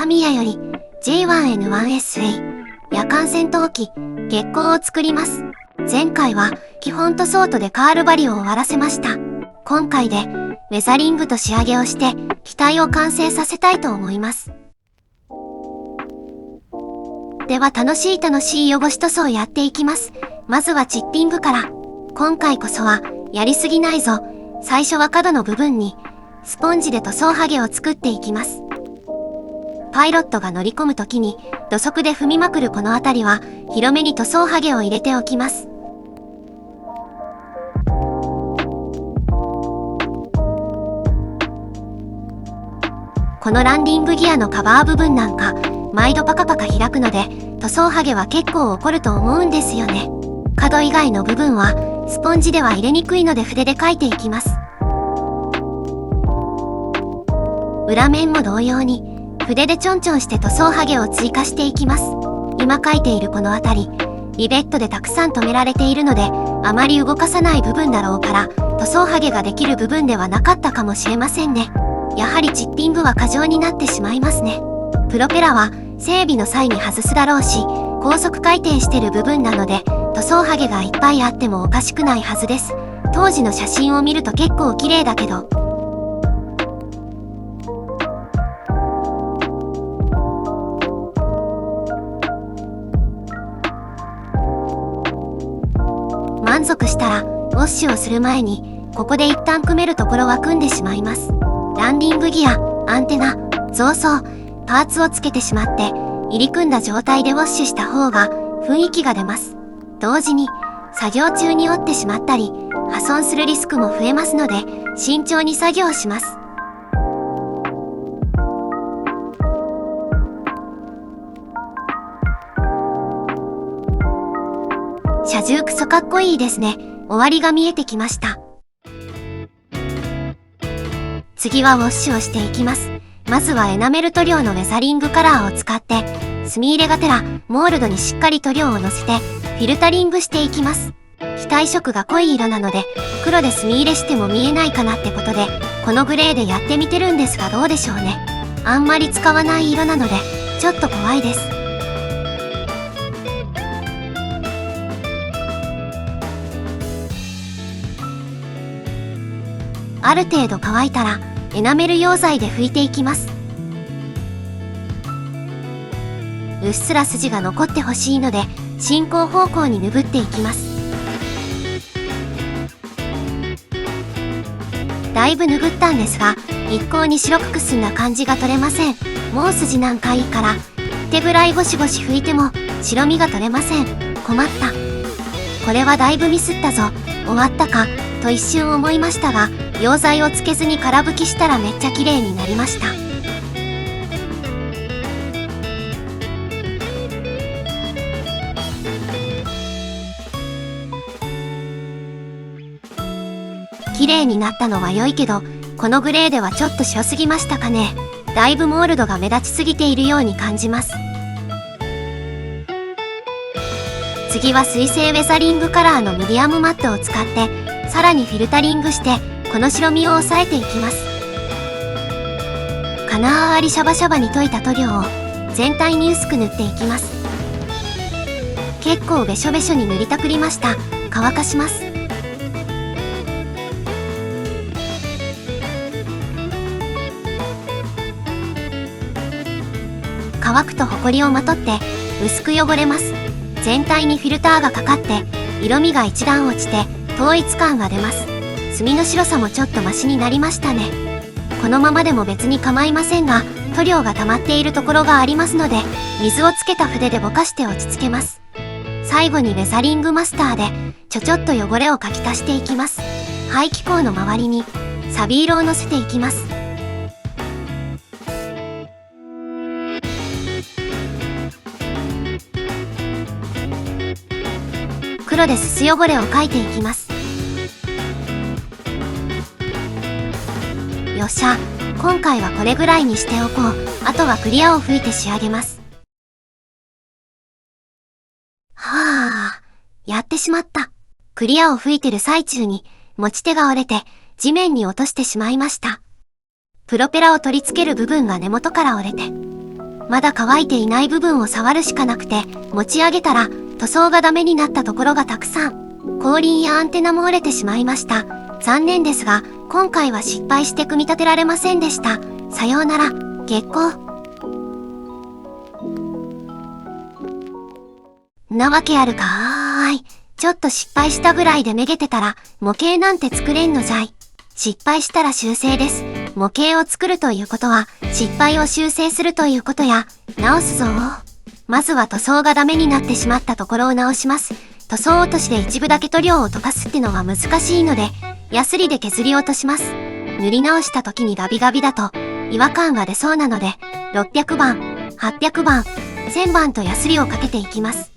タミヤより J1N1SE 夜間戦闘機月光を作ります。前回は基本塗装とでカールバリを終わらせました。今回でウェザリングと仕上げをして機体を完成させたいと思います。では楽しい汚し塗装をやっていきます。まずはチッピングから。今回こそはやりすぎないぞ。最初は角の部分にスポンジで塗装ハゲを作っていきます。パイロットが乗り込むときに土足で踏みまくるこの辺りは広めに塗装ハゲを入れておきます。このランディングギアのカバー部分なんか毎度パカパカ開くので塗装ハゲは結構怒ると思うんですよね。角以外の部分はスポンジでは入れにくいので筆で描いていきます。裏面も同様に筆でちょんちょんして塗装ハゲを追加していきます。今描いているこの辺りリベットでたくさん留められているのであまり動かさない部分だろうから塗装ハゲができる部分ではなかったかもしれませんね。やはりチッピングは過剰になってしまいますね。プロペラは整備の際に外すだろうし高速回転してる部分なので塗装ハゲがいっぱいあってもおかしくないはずです。当時の写真を見ると結構綺麗だけど満足したらウォッシュをする前にここで一旦組めるところは組んでしまいます。ランディングギア、アンテナ、増装、パーツをつけてしまって入り組んだ状態でウォッシュした方が雰囲気が出ます。同時に作業中に折ってしまったり破損するリスクも増えますので慎重に作業します。車重クソかっこいいですね。終わりが見えてきました。次はウォッシュをしていきます。まずはエナメル塗料のウェザリングカラーを使って墨入れがてらモールドにしっかり塗料をのせてフィルタリングしていきます。機体色が濃い色なので黒で墨入れしても見えないかなってことでこのグレーでやってみてるんですがどうでしょうね。あんまり使わない色なのでちょっと怖いです。ある程度乾いたらエナメル溶剤で拭いていきます。うっすら筋が残ってほしいので進行方向に拭っていきます。だいぶ拭ったんですが一向に白くくすんだ感じが取れません。もう筋なんかいいから手ぐらいゴシゴシ拭いても白身が取れません。困った。これはだいぶミスったぞ。終わったかと一瞬思いましたが溶剤をつけずに空拭きしたらめっちゃ綺麗になりました。綺麗になったのは良いけどこのグレーではちょっと白すぎましたかね。だいぶモールドが目立ちすぎているように感じます。次は水性ウェザリングカラーのミディアムマットを使ってさらにフィルタリングしてこの白身を抑えていきます。金ありシャバシャバに溶いた塗料を全体に薄く塗っていきます。結構べしょべしょに塗りたくりました。乾かします。乾くとホコリをまとって薄く汚れます。全体にフィルターがかかって色味が一段落ちて統一感が出ます。墨の白さもちょっとマシになりましたね。このままでも別に構いませんが塗料が溜まっているところがありますので水をつけた筆でぼかして落ち着けます。最後にウェザリングマスターでちょっと汚れをかき足していきます。排気口の周りにサビ色をのせていきます。黒ですす汚れを描いていきます。よっしゃ、今回はこれぐらいにしておこう。あとはクリアを吹いて仕上げます。はあ、やってしまった。クリアを吹いてる最中に持ち手が折れて地面に落としてしまいました。プロペラを取り付ける部分が根元から折れてまだ乾いていない部分を触るしかなくて、持ち上げたら塗装がダメになったところがたくさん。後輪やアンテナも折れてしまいました。残念ですが、今回は失敗して組み立てられませんでした。さようなら、月光。なわけあるかーい。ちょっと失敗したぐらいでめげてたら、模型なんて作れんのじゃい。失敗したら修正です。模型を作るということは、失敗を修正するということや、直すぞー。まずは塗装がダメになってしまったところを直します。塗装落としで一部だけ塗料を溶かすってのは難しいので、ヤスリで削り落とします。塗り直した時にガビガビだと、違和感が出そうなので、600番、800番、1000番とヤスリをかけていきます。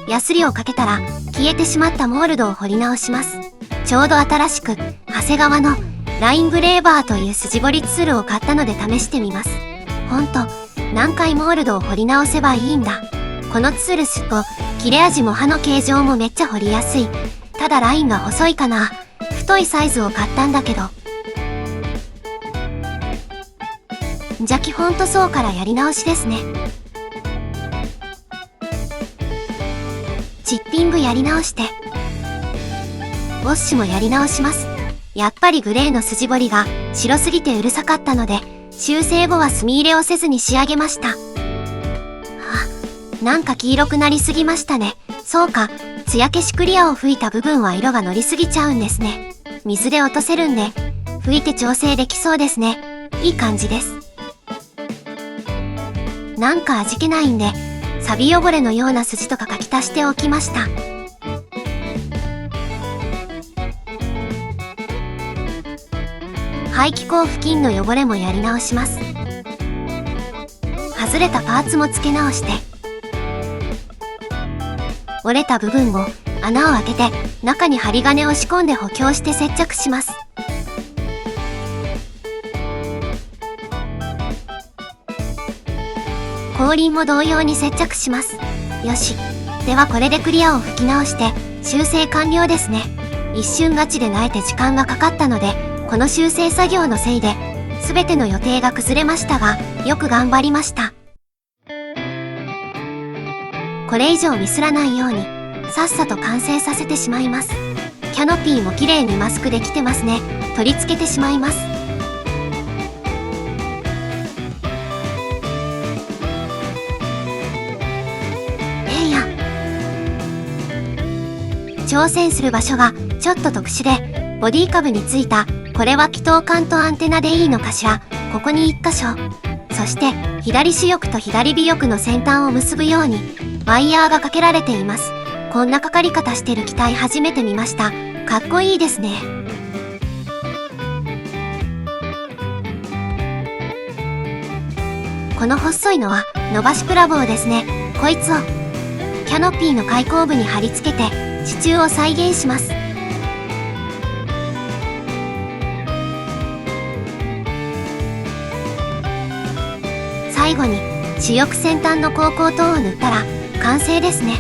ヤスリをかけたら、消えてしまったモールドを彫り直します。ちょうど新しく、長谷川のライングレーバーという筋彫りツールを買ったので試してみます。ほんと、何回モールドを彫り直せばいいんだ。このツールすっと、切れ味も刃の形状もめっちゃ彫りやすい。ただラインが細いかな。太いサイズを買ったんだけど。じゃ基本塗装からやり直しですね。チッピングやり直して。ウォッシュもやり直します。やっぱりグレーの筋彫りが白すぎてうるさかったので、修正後は墨入れをせずに仕上げました。なんか黄色くなりすぎましたね。そうか、艶消しクリアを吹いた部分は色が乗りすぎちゃうんですね。水で落とせるんで、拭いて調整できそうですね。いい感じです。なんか味気ないんで、サビ汚れのような筋とか書き足しておきました。排気口付近の汚れもやり直します。外れたパーツも付け直して、折れた部分を穴を開けて中に針金を仕込んで補強して接着します。後輪も同様に接着します。よし。ではこれでクリアを吹き直して修正完了ですね。一瞬ガチで萎えて時間がかかったので、この修正作業のせいで全ての予定が崩れましたが、よく頑張りました。これ以上ミスらないようにさっさと完成させてしまいます。キャノピーも綺麗にマスクできてますね。取り付けてしまいます。挑戦する場所がちょっと特殊で、ボディ株についたこれは気筒管とアンテナでいいのかしら。ここに1箇所、そして左主翼と左尾翼の先端を結ぶようにワイヤーがかけられています。こんなかかり方してる機体初めて見ました。かっこいいですね。この細いのは伸ばしプラ棒ですね。こいつをキャノピーの開口部に貼り付けて支柱を再現します。最後に主翼先端の鋼口灯を塗ったら完成ですね。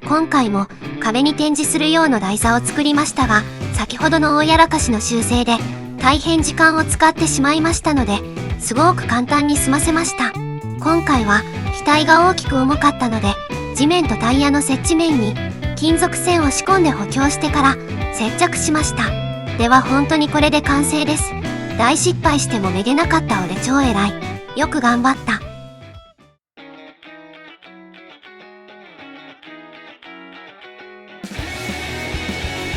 今回も壁に展示する用の台座を作りましたが、先ほどの大やらかしの修正で大変時間を使ってしまいましたので、すごく簡単に済ませました。今回は機体が大きく重かったので、地面とタイヤの接地面に金属線を仕込んで補強してから接着しました。では本当にこれで完成です。大失敗してもめげなかった俺超偉い。よく頑張った。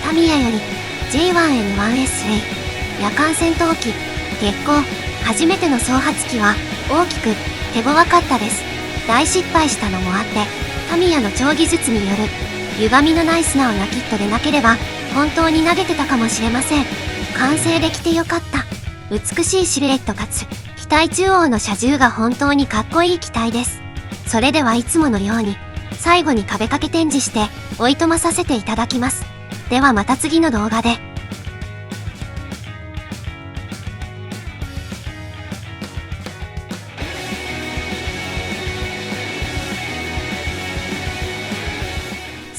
タミヤより J1N1SA 夜間戦闘機月光初めての総発機は大きく手強かったです。大失敗したのもあって、タミヤの超技術による歪みのない素直なキットでなければ本当に投げてたかもしれません。完成できてよかった。美しいシルエットかつ機体中央の車重が本当にかっこいい機体です。それではいつものように最後に壁掛け展示しておいとまさせていただきます。ではまた次の動画で。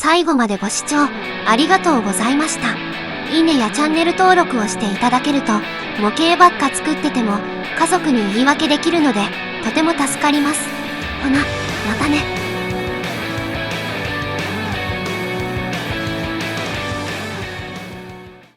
最後までご視聴ありがとうございました。いいねやチャンネル登録をしていただけると、模型ばっか作ってても家族に言い訳できるので、とても助かります。ほな、またね。